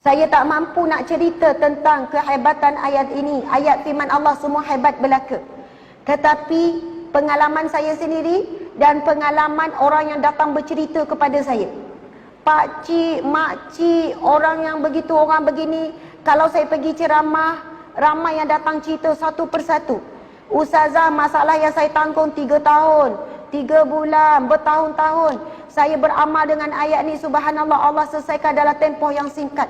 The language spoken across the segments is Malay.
Saya tak mampu nak cerita tentang kehebatan ayat ini. Ayat firman Allah semua hebat belaka. Tetapi pengalaman saya sendiri dan pengalaman orang yang datang bercerita kepada saya. Pakcik, makcik, orang yang begitu, orang begini. Kalau saya pergi ceramah, ramai yang datang cerita satu persatu. Ustazah, masalah yang saya tanggung 3 tahun, 3 bulan, bertahun-tahun. Saya beramal dengan ayat ni, subhanallah, Allah selesaikan dalam tempoh yang singkat.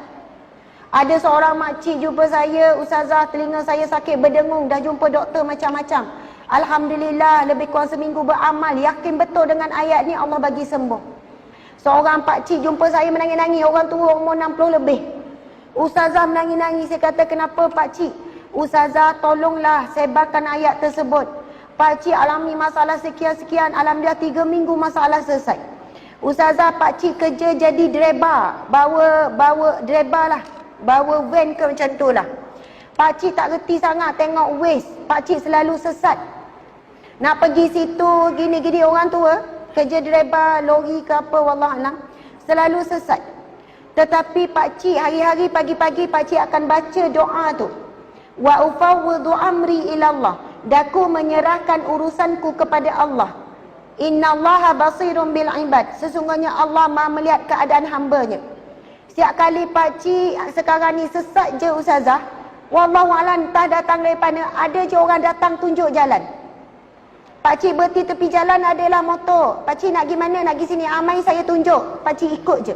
Ada seorang makcik jumpa saya, ustazah, telinga saya sakit berdengung, dah jumpa doktor macam-macam. Alhamdulillah, lebih kurang seminggu beramal, yakin betul dengan ayat ni Allah bagi sembuh. Seorang pakcik jumpa saya menangis-nangis, orang tua umur 60 lebih. Ustazah menangis-nangis, saya kata, kenapa pakcik? Ustazah, tolonglah sebarkan ayat tersebut. Pakcik alami masalah sekian-sekian, alhamdulillah 3 minggu masalah selesai. Ustazah, pakcik kerja jadi driver, bawa driver lah, bawa van ke macam tu lah. Pakcik tak reti sangat tengok waste, pakcik selalu sesat. Nak pergi situ, gini-gini, orang tua, kerja driver, lori ke apa, wallahualam, selalu sesat. Tetapi pakcik hari-hari pagi-pagi pakcik akan baca doa tu. Wa ufawwidu amri ilallah. Daku menyerahkan urusanku kepada Allah. Innallaha basirun bil ibad. Sesungguhnya Allah Maha melihat keadaan hamba-Nya. Setiap kali pakcik sekarang ni sesat je ustazah, wallahualam, entah datang daripada, ada je orang datang tunjuk jalan. Pakcik berhenti tepi jalan, adalah motor. Pakcik nak pergi mana, nak pergi sini, amai saya tunjuk. Pakcik ikut je.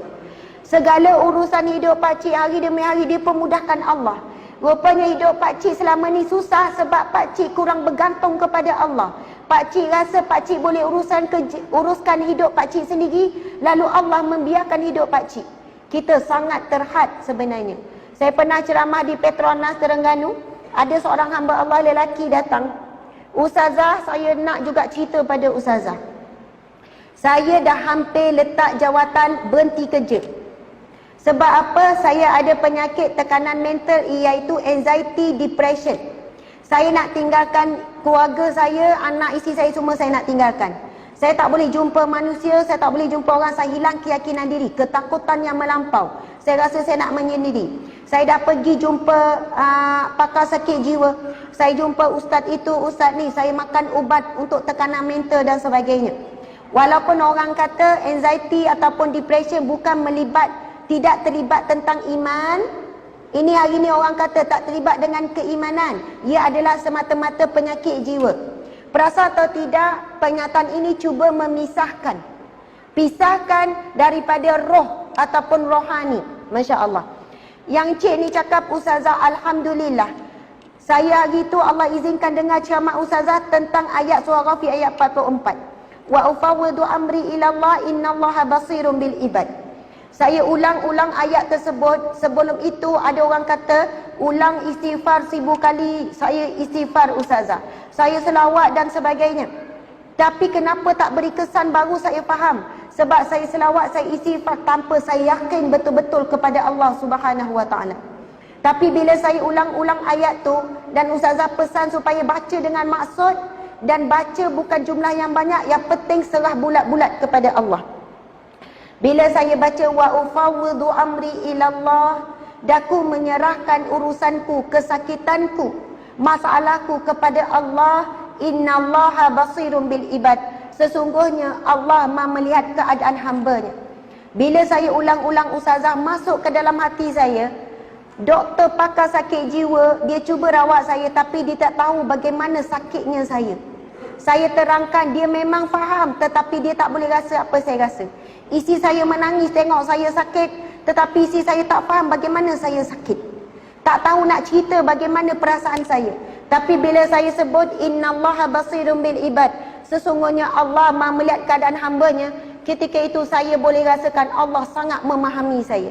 Segala urusan hidup pakcik hari demi hari dipermudahkan Allah. Rupanya hidup pakcik selama ni susah sebab pakcik kurang bergantung kepada Allah. Pakcik rasa pakcik boleh uruskan hidup pakcik sendiri, lalu Allah membiarkan hidup pakcik. Kita sangat terhad sebenarnya. Saya pernah ceramah di Petronas Terengganu. Ada seorang hamba Allah lelaki datang. Ustazah, saya nak juga cerita pada ustazah. Saya dah hampir letak jawatan berhenti kerja. Sebab apa? Saya ada penyakit tekanan mental, iaitu anxiety, depression. Saya nak tinggalkan keluarga saya, anak isteri saya semua saya nak tinggalkan. Saya tak boleh jumpa manusia, saya tak boleh jumpa orang, saya hilang keyakinan diri, ketakutan yang melampau. Saya rasa saya nak menyendiri. Saya dah pergi jumpa pakar sakit jiwa. Saya jumpa ustaz itu, ustaz ni, saya makan ubat untuk tekanan mental dan sebagainya. Walaupun orang kata anxiety ataupun depression bukan tidak terlibat tentang iman. Ini hari ni orang kata tak terlibat dengan keimanan. Ia adalah semata-mata penyakit jiwa. Perasa atau tidak, pernyataan ini cuba memisahkan. Pisahkan daripada roh ataupun rohani. Masya Allah. Yang cik ni cakap, ustazah, alhamdulillah, saya hari tu Allah izinkan dengar ceramah ustazah tentang ayat surah Ghafir ayat 44. Wa ufawwidu amri ilallah innallaha basirun bil ibad. Saya ulang-ulang ayat tersebut. Sebelum itu ada orang kata, ulang istighfar 1000 kali. Saya istighfar ustazah, saya selawat dan sebagainya. Tapi kenapa tak beri kesan, baru saya faham. Sebab saya selawat, saya istighfar tanpa saya yakin betul-betul kepada Allah Subhanahu Wa Taala. Tapi bila saya ulang-ulang ayat tu, dan ustazah pesan supaya baca dengan maksud, dan baca bukan jumlah yang banyak, yang penting serah bulat-bulat kepada Allah. Bila saya baca wa ufawwidu amri ilallah, daku menyerahkan urusanku, kesakitanku, masalahku kepada Allah. Innallaha basirun bil ibad. Sesungguhnya Allah Maha melihat keadaan hamba-Nya. Bila saya ulang-ulang ustazah, masuk ke dalam hati saya. Doktor pakar sakit jiwa, dia cuba rawat saya, tapi dia tak tahu bagaimana sakitnya saya. Saya terangkan, dia memang faham, tetapi dia tak boleh rasa apa saya rasa. Isteri saya menangis tengok saya sakit, tetapi isteri saya tak faham bagaimana saya sakit. Tak tahu nak cerita bagaimana perasaan saya. Tapi bila saya sebut innallaha basirun bil ibad, sesungguhnya Allah Maha melihat keadaan hamba-Nya, ketika itu saya boleh rasakan Allah sangat memahami saya.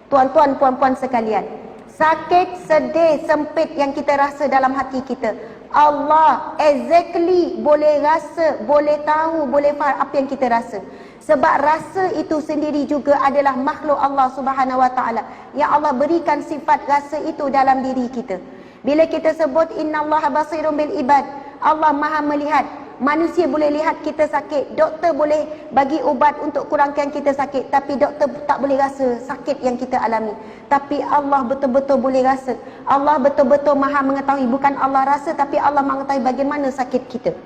Tuan-tuan, puan-puan sekalian, sakit, sedih, sempit yang kita rasa dalam hati kita, Allah exactly boleh rasa, boleh tahu, boleh faham apa yang kita rasa. Sebab rasa itu sendiri juga adalah makhluk Allah Subhanahu Wa Taala, yang Allah berikan sifat rasa itu dalam diri kita. Bila kita sebut innallaha basirun bil ibad, Allah Maha melihat, Manusia boleh lihat kita sakit, doktor boleh bagi ubat untuk kurangkan kita sakit, tapi doktor tak boleh rasa sakit yang kita alami. Tapi Allah betul-betul boleh rasa. Allah betul-betul maha mengetahui. Bukan Allah rasa, tapi Allah mengetahui bagaimana sakit kita.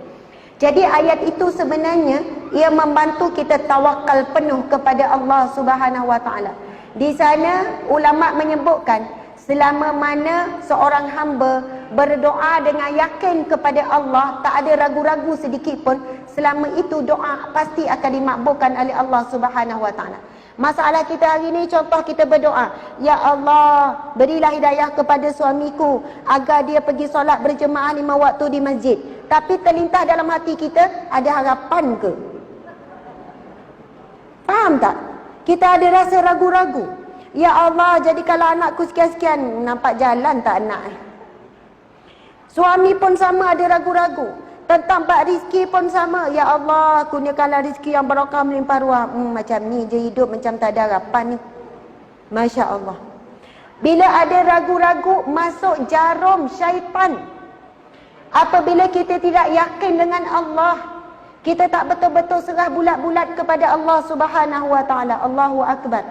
Jadi ayat itu sebenarnya ia membantu kita tawakal penuh kepada Allah Subhanahu Wa Taala. Di sana ulama menyebutkan selama mana seorang hamba berdoa dengan yakin kepada Allah, tak ada ragu-ragu sedikit pun, selama itu doa pasti akan dimakbulkan oleh Allah Subhanahu Wa Taala. Masalah kita hari ini, contoh kita berdoa, ya Allah, berilah hidayah kepada suamiku agar dia pergi solat berjemaah 5 waktu di masjid. Tapi terlintas dalam hati kita, ada harapan ke? Faham tak? Kita ada rasa ragu-ragu. Ya Allah, jadikanlah anakku sekian-sekian. Nampak jalan tak anak? Suami pun sama, ada ragu-ragu. Tentang bab rezeki pun sama. Ya Allah, kurniakanlah rezeki yang barakah melimpah ruah. Macam ni je hidup, macam tak ada harapan ni. Masya Allah. Bila ada ragu-ragu, masuk jarum syaitan. Apabila kita tidak yakin dengan Allah, kita tak betul-betul serah bulat-bulat kepada Allah Subhanahu Wa Taala. Allahu Akbar.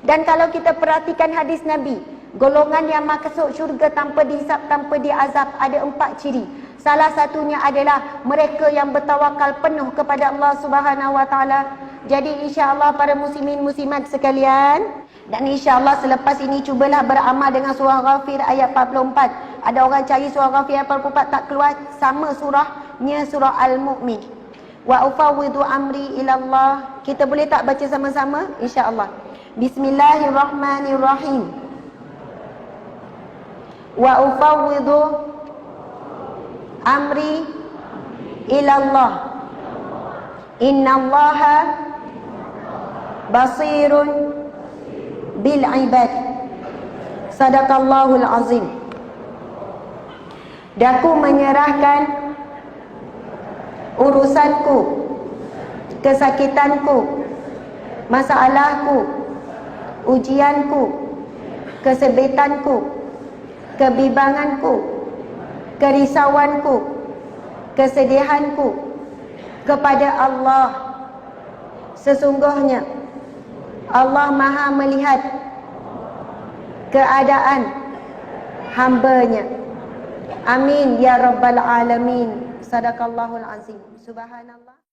Dan kalau kita perhatikan hadis Nabi, golongan yang masuk syurga tanpa dihisap, tanpa diazab, ada 4 ciri. Salah satunya adalah mereka yang bertawakal penuh kepada Allah Subhanahu Wa Taala. Jadi insya-Allah para muslimin muslimat sekalian, dan insya-Allah selepas ini cubalah beramal dengan surah Ghafir ayat 44. Ada orang cari surah Ghafir ayat 44 tak keluar, sama surahnya surah Al-Mu'min. Wa ufawwidu amri ila Allah. Kita boleh tak baca sama-sama? Insya-Allah. Bismillahirrahmanirrahim. Wa ufawwidu amri ilallah. Innallaha basirun bil ibad. Sadaqallahul azim. Daku menyerahkan urusanku, kesakitanku, masalahku, ujianku, kesempitanku, kebimbanganku, kerisauanku, kesedihanku kepada Allah. Sesungguhnya Allah Maha melihat keadaan hamba-Nya. Amin ya rabbal alamin. Sadaqallahul azim. Subhanallah.